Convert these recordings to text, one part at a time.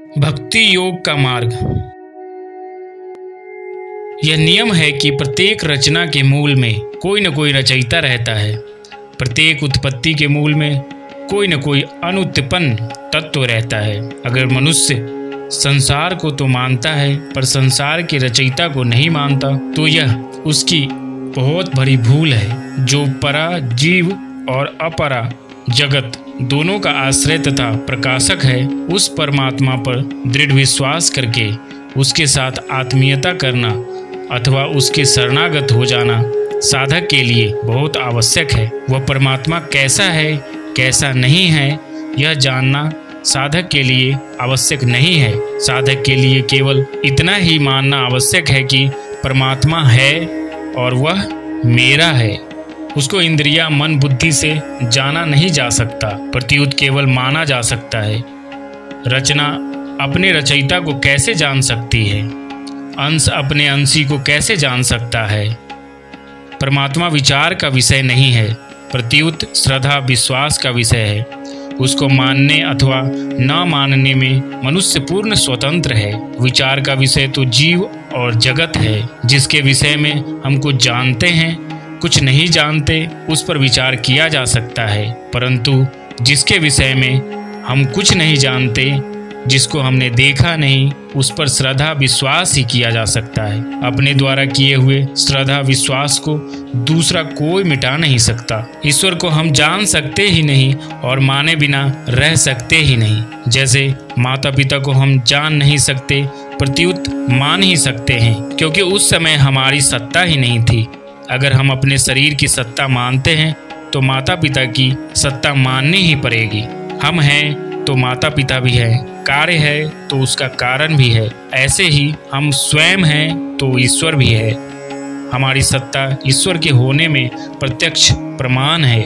भक्ति योग का मार्ग। यह नियम है कि प्रत्येक रचना के मूल में कोई न कोई रचयिता रहता है। प्रत्येक उत्पत्ति के मूल में कोई न कोई अनुत्पन्न तत्व रहता है। अगर मनुष्य संसार को तो मानता है पर संसार के रचयिता को नहीं मानता तो यह उसकी बहुत बड़ी भूल है। जो परा जीव और अपरा जगत दोनों का आश्रय तथा प्रकाशक है, उस परमात्मा पर दृढ़ विश्वास करके उसके साथ आत्मीयता करना अथवा उसके शरणागत हो जाना साधक के लिए बहुत आवश्यक है। वह परमात्मा कैसा है कैसा नहीं है यह जानना साधक के लिए आवश्यक नहीं है। साधक के लिए केवल इतना ही मानना आवश्यक है कि परमात्मा है और वह मेरा है। उसको इंद्रिया मन बुद्धि से जाना नहीं जा सकता, प्रत्युत केवल माना जा सकता है। रचना अपने रचयिता को कैसे जान सकती है? अंश अपने अंशी को कैसे जान सकता है? परमात्मा विचार का विषय नहीं है, प्रत्युत श्रद्धा विश्वास का विषय है। उसको मानने अथवा न मानने में मनुष्य पूर्ण स्वतंत्र है। विचार का विषय तो जीव और जगत है, जिसके विषय में हम कुछ जानते हैं कुछ नहीं जानते उस पर विचार किया जा सकता है, परंतु जिसके विषय में हम कुछ नहीं जानते, जिसको हमने देखा नहीं, उस पर श्रद्धा विश्वास ही किया जा सकता है। अपने द्वारा किए हुए श्रद्धा विश्वास को दूसरा कोई मिटा नहीं सकता। ईश्वर को हम जान सकते ही नहीं और माने बिना रह सकते ही नहीं। जैसे माता पिता को हम जान नहीं सकते प्रत्युत मान ही सकते हैं, क्योंकि उस समय हमारी सत्ता ही नहीं थी। अगर हम अपने शरीर की सत्ता मानते हैं तो माता पिता की सत्ता माननी ही पड़ेगी। हम हैं तो माता पिता भी है, कार्य है तो उसका कारण भी है। ऐसे ही हम स्वयं हैं तो ईश्वर भी है। हमारी सत्ता ईश्वर के होने में प्रत्यक्ष प्रमाण है।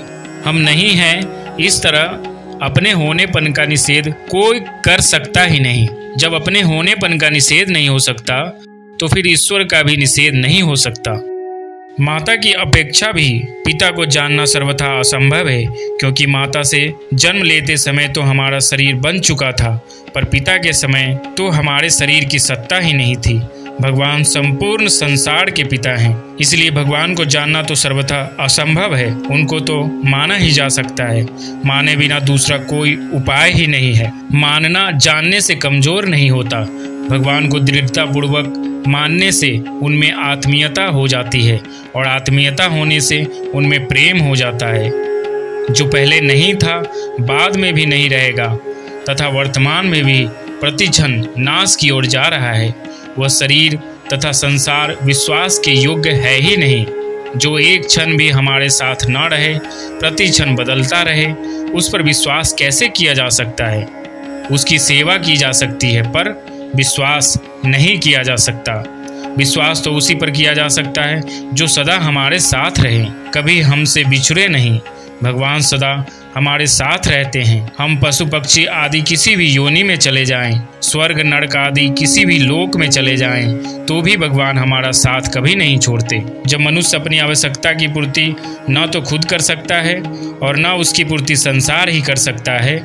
हम नहीं हैं, इस तरह अपने होनेपन का निषेध कोई कर सकता ही नहीं। जब अपने होनेपन का निषेध नहीं हो सकता तो फिर ईश्वर का भी निषेध नहीं हो सकता। माता की अपेक्षा भी पिता को जानना सर्वथा असंभव है, क्योंकि माता से जन्म लेते समय तो हमारा शरीर बन चुका था, पर पिता के समय तो हमारे शरीर की सत्ता ही नहीं थी। भगवान संपूर्ण संसार के पिता हैं, इसलिए भगवान को जानना तो सर्वथा असंभव है। उनको तो माना ही जा सकता है, माने बिना दूसरा कोई उपाय ही नहीं है। मानना जानने से कमजोर नहीं होता। भगवान को दृढ़तापूर्वक मानने से उनमें आत्मीयता हो जाती है और आत्मीयता होने से उनमें प्रेम हो जाता है। जो पहले नहीं था बाद में भी नहीं रहेगा तथा वर्तमान में भी प्रतिक्षण नाश की ओर जा रहा है, वह शरीर तथा संसार विश्वास के योग्य है ही नहीं। जो एक क्षण भी हमारे साथ न रहे, प्रतिक्षण बदलता रहे, उस पर विश्वास कैसे किया जा सकता है? उसकी सेवा की जा सकती है पर विश्वास नहीं किया जा सकता। विश्वास तो उसी पर किया जा सकता है जो सदा हमारे साथ रहे, कभी हमसे बिछड़े नहीं। भगवान सदा हमारे साथ रहते हैं। हम पशु पक्षी आदि किसी भी योनि में चले जाएं, स्वर्ग नरक आदि किसी भी लोक में चले जाएं, तो भी भगवान हमारा साथ कभी नहीं छोड़ते। जब मनुष्य अपनी आवश्यकता की पूर्ति न तो खुद कर सकता है और न उसकी पूर्ति संसार ही कर सकता है,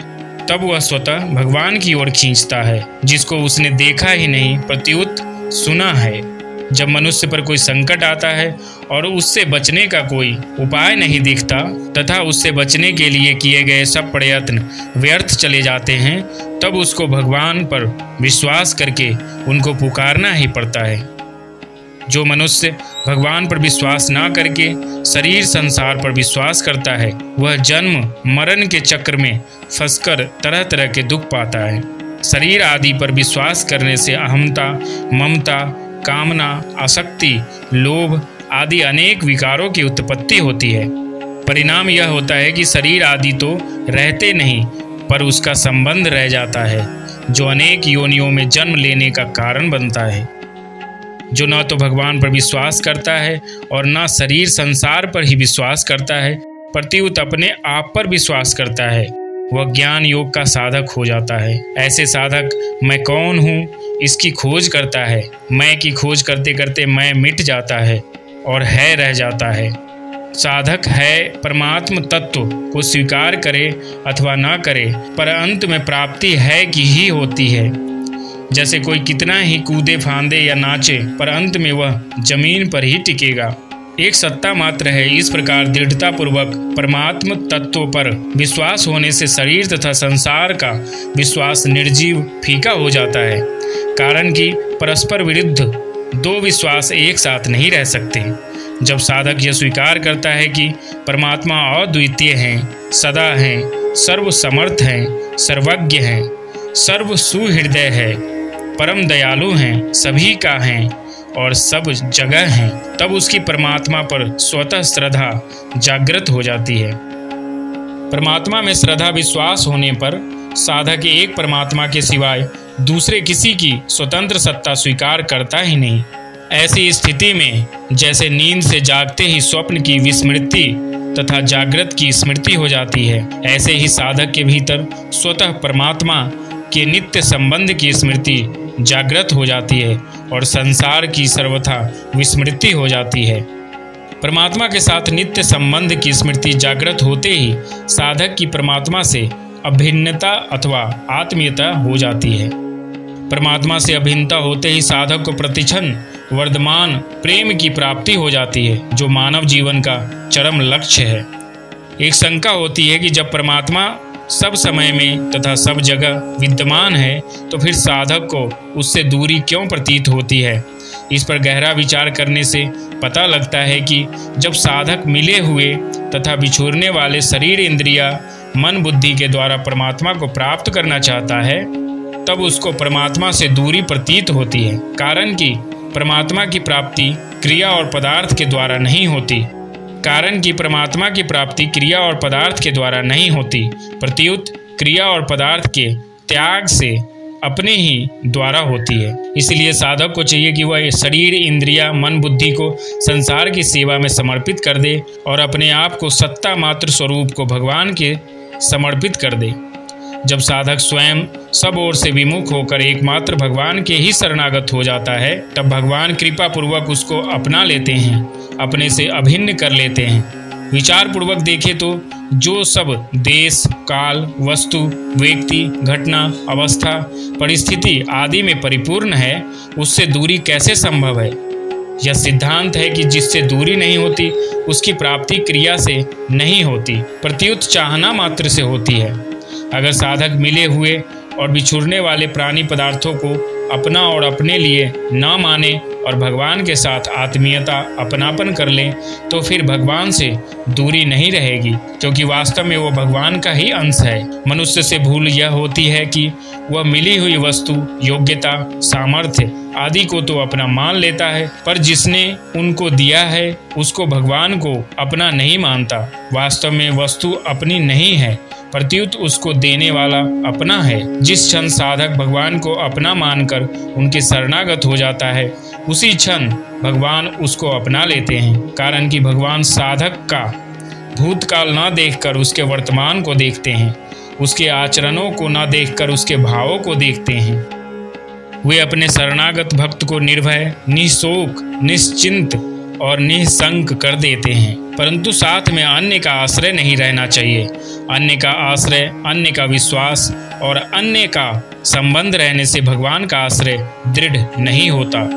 तब वह स्वतः भगवान की ओर खींचता है, जिसको उसने देखा ही नहीं प्रत्युत सुना है। जब मनुष्य पर कोई संकट आता है और उससे बचने का कोई उपाय नहीं दिखता तथा उससे बचने के लिए किए गए सब प्रयत्न व्यर्थ चले जाते हैं, तब उसको भगवान पर विश्वास करके उनको पुकारना ही पड़ता है। जो मनुष्य भगवान पर विश्वास ना करके शरीर संसार पर विश्वास करता है, वह जन्म मरण के चक्र में फंसकर तरह तरह के दुख पाता है। शरीर आदि पर विश्वास करने से अहमता, ममता, कामना, आसक्ति, लोभ आदि अनेक विकारों की उत्पत्ति होती है। परिणाम यह होता है कि शरीर आदि तो रहते नहीं पर उसका संबंध रह जाता है, जो अनेक योनियों में जन्म लेने का कारण बनता है। जो न तो भगवान पर विश्वास करता है और न शरीर संसार पर ही विश्वास करता है, प्रत्युत अपने आप पर विश्वास करता है, वह ज्ञान योग का साधक हो जाता है। ऐसे साधक मैं कौन हूँ इसकी खोज करता है। मैं की खोज करते करते मैं मिट जाता है और है रह जाता है। साधक है परमात्म तत्व को स्वीकार करे अथवा न करे, पर अंत में प्राप्ति है कि ही होती है। जैसे कोई कितना ही कूदे फांदे या नाचे, पर अंत में वह जमीन पर ही टिकेगा। एक सत्ता मात्र है। इस प्रकार दृढ़तापूर्वक परमात्म तत्व पर विश्वास होने से शरीर तथा संसार का विश्वास निर्जीव फीका हो जाता है, कारण कि परस्पर विरुद्ध दो विश्वास एक साथ नहीं रह सकते। जब साधक यह स्वीकार करता है कि परमात्मा अद्वितीय हैं, सदा हैं, सर्वसमर्थ हैं, सर्वज्ञ हैं, सर्व सुहृदय है, परम दयालु हैं, सभी का हैं और सब जगह हैं, तब उसकी परमात्मा पर स्वतः श्रद्धा जागृत हो जाती है। परमात्मा में श्रद्धा विश्वास होने पर साधक एक परमात्मा के सिवाय दूसरे किसी की स्वतंत्र सत्ता स्वीकार करता ही नहीं। ऐसी स्थिति में जैसे नींद से जागते ही स्वप्न की विस्मृति तथा जागृत की स्मृति हो जाती है, ऐसे ही साधक के भीतर स्वतः परमात्मा के नित्य संबंध की स्मृति जागृत हो जाती है और संसार की सर्वथा विस्मृति हो जाती है। परमात्मा के साथ नित्य संबंध की स्मृति जागृत होते ही साधक की परमात्मा से अभिन्नता अथवा आत्मीयता हो जाती है। परमात्मा से अभिन्नता होते ही साधक को प्रतिक्षण वर्धमान प्रेम की प्राप्ति हो जाती है, जो मानव जीवन का चरम लक्ष्य है। एक शंका होती है कि जब परमात्मा सब समय में तथा सब जगह विद्यमान है, तो फिर साधक को उससे दूरी क्यों प्रतीत होती है। इस पर गहरा विचार करने से पता लगता है कि जब साधक मिले हुए तथा बिछुड़ने वाले शरीर, इंद्रिया, मन, बुद्धि के द्वारा परमात्मा को प्राप्त करना चाहता है, तब उसको परमात्मा से दूरी प्रतीत होती है, कारण कि परमात्मा की प्राप्ति क्रिया और पदार्थ के द्वारा नहीं होती। क्रिया और पदार्थ के द्वारा नहीं होती, प्रत्युत क्रिया और पदार्थ के त्याग से अपने ही द्वारा होती है। इसलिए साधक को चाहिए कि वह शरीर, इंद्रिया, मन, बुद्धि को संसार की सेवा में समर्पित कर दे और अपने आप को सत्ता मात्र स्वरूप को भगवान के समर्पित कर दे। जब साधक स्वयं सब ओर से विमुख होकर एकमात्र भगवान के ही शरणागत हो जाता है, तब भगवान कृपा पूर्वक उसको अपना लेते हैं, अपने से अभिन्न कर लेते हैं। विचार पूर्वक देखें तो जो सब देश, काल, वस्तु, व्यक्ति, घटना, अवस्था, परिस्थिति आदि में परिपूर्ण है, उससे दूरी कैसे संभव है। यह सिद्धांत है कि जिससे दूरी नहीं होती उसकी प्राप्ति क्रिया से नहीं होती, प्रत्युत चाहना मात्र से होती है। अगर साधक मिले हुए और बिछुड़ने वाले प्राणी पदार्थों को अपना और अपने लिए न माने और भगवान के साथ आत्मीयता, अपनापन कर लें, तो फिर भगवान से दूरी नहीं रहेगी, क्योंकि वास्तव में वो भगवान का ही अंश है। मनुष्य से भूल यह होती है कि वह मिली हुई वस्तु, योग्यता, सामर्थ्य आदि को तो अपना मान लेता है, पर जिसने उनको दिया है उसको भगवान को अपना नहीं मानता। वास्तव में वस्तु अपनी नहीं है, प्रत्युत उसको देने वाला अपना है। जिस क्षण साधक भगवान को अपना मानकर उनके शरणागत हो जाता है, उसी क्षण भगवान उसको अपना लेते हैं, कारण कि भगवान साधक का भूतकाल न देखकर उसके वर्तमान को देखते हैं, उसके आचरणों को न देखकर उसके भावों को देखते हैं। वे अपने शरणागत भक्त को निर्भय, निःशोक, निश्चिंत और निःशंक कर देते हैं, परंतु साथ में अन्य का आश्रय नहीं रहना चाहिए। अन्य का आश्रय, अन्य का विश्वास और अन्य का संबंध रहने से भगवान का आश्रय दृढ़ नहीं होता।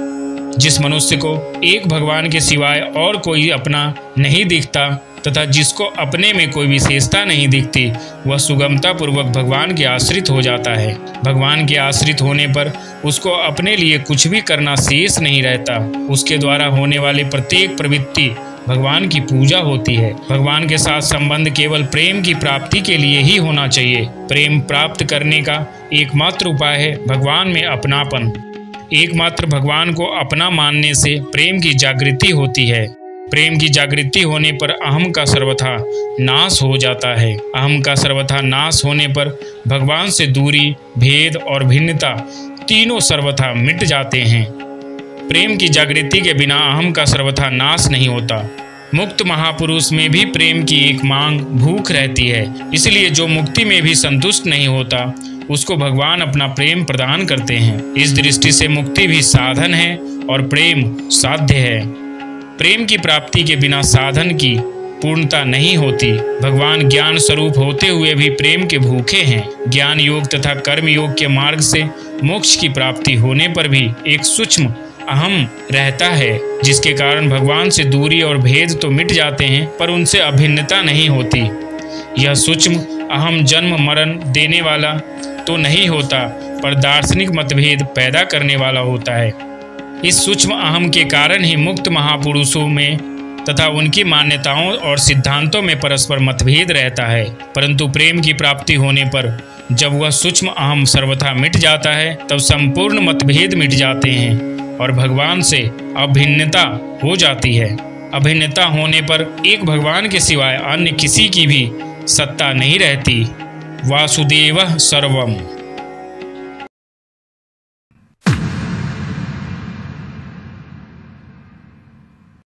जिस मनुष्य को एक भगवान के सिवाय और कोई अपना नहीं दिखता तथा जिसको अपने में कोई विशेषता नहीं दिखती, वह सुगमता पूर्वक भगवान के आश्रित हो जाता है। भगवान के आश्रित होने पर उसको अपने लिए कुछ भी करना शेष नहीं रहता। उसके द्वारा होने वाले प्रत्येक प्रवृत्ति भगवान की पूजा होती है। भगवान के साथ संबंध केवल प्रेम की प्राप्ति के लिए ही होना चाहिए। प्रेम प्राप्त करने का एकमात्र उपाय है भगवान में अपनापन। एकमात्र भगवान को अपना मानने से प्रेम की जागृति होती है। प्रेम की जागृति होने पर अहम का सर्वथा नाश हो जाता है। अहम का सर्वथा नाश होने पर भगवान से दूरी, भेद और भिन्नता तीनों सर्वथा मिट जाते हैं। प्रेम की जागृति के बिना अहम का सर्वथा नाश नहीं होता। मुक्त महापुरुष में भी प्रेम की एक मांग, भूख रहती है। इसलिए जो मुक्ति में भी संतुष्ट नहीं होता, उसको भगवान अपना प्रेम प्रदान करते हैं। इस दृष्टि से मुक्ति भी साधन है और प्रेम साध्य है। प्रेम की प्राप्ति के बिना साधन की पूर्णता नहीं होती। भगवान ज्ञान स्वरूप होते हुए भी प्रेम के भूखे हैं। ज्ञान योग तथा कर्म योग के मार्ग से मोक्ष की प्राप्ति होने पर भी एक सूक्ष्म अहम रहता है, जिसके कारण भगवान से दूरी और भेद तो मिट जाते हैं पर उनसे अभिन्नता नहीं होती। यह सूक्ष्म अहम जन्म मरण देने वाला तो नहीं होता पर दार्शनिक मतभेद पैदा करने वाला होता है। इस सूक्ष्म अहम के कारण ही मुक्त महापुरुषों में तथा उनकी मान्यताओं और सिद्धांतों में परस्पर मतभेद रहता है, परंतु प्रेम की प्राप्ति होने पर जब वह सूक्ष्म अहम सर्वथा मिट जाता है तब संपूर्ण मतभेद मिट जाते हैं और भगवान से अभिन्नता हो जाती है। अभिन्नता होने पर एक भगवान के सिवाय अन्य किसी की भी सत्ता नहीं रहती। वासुदेवः सर्वम्।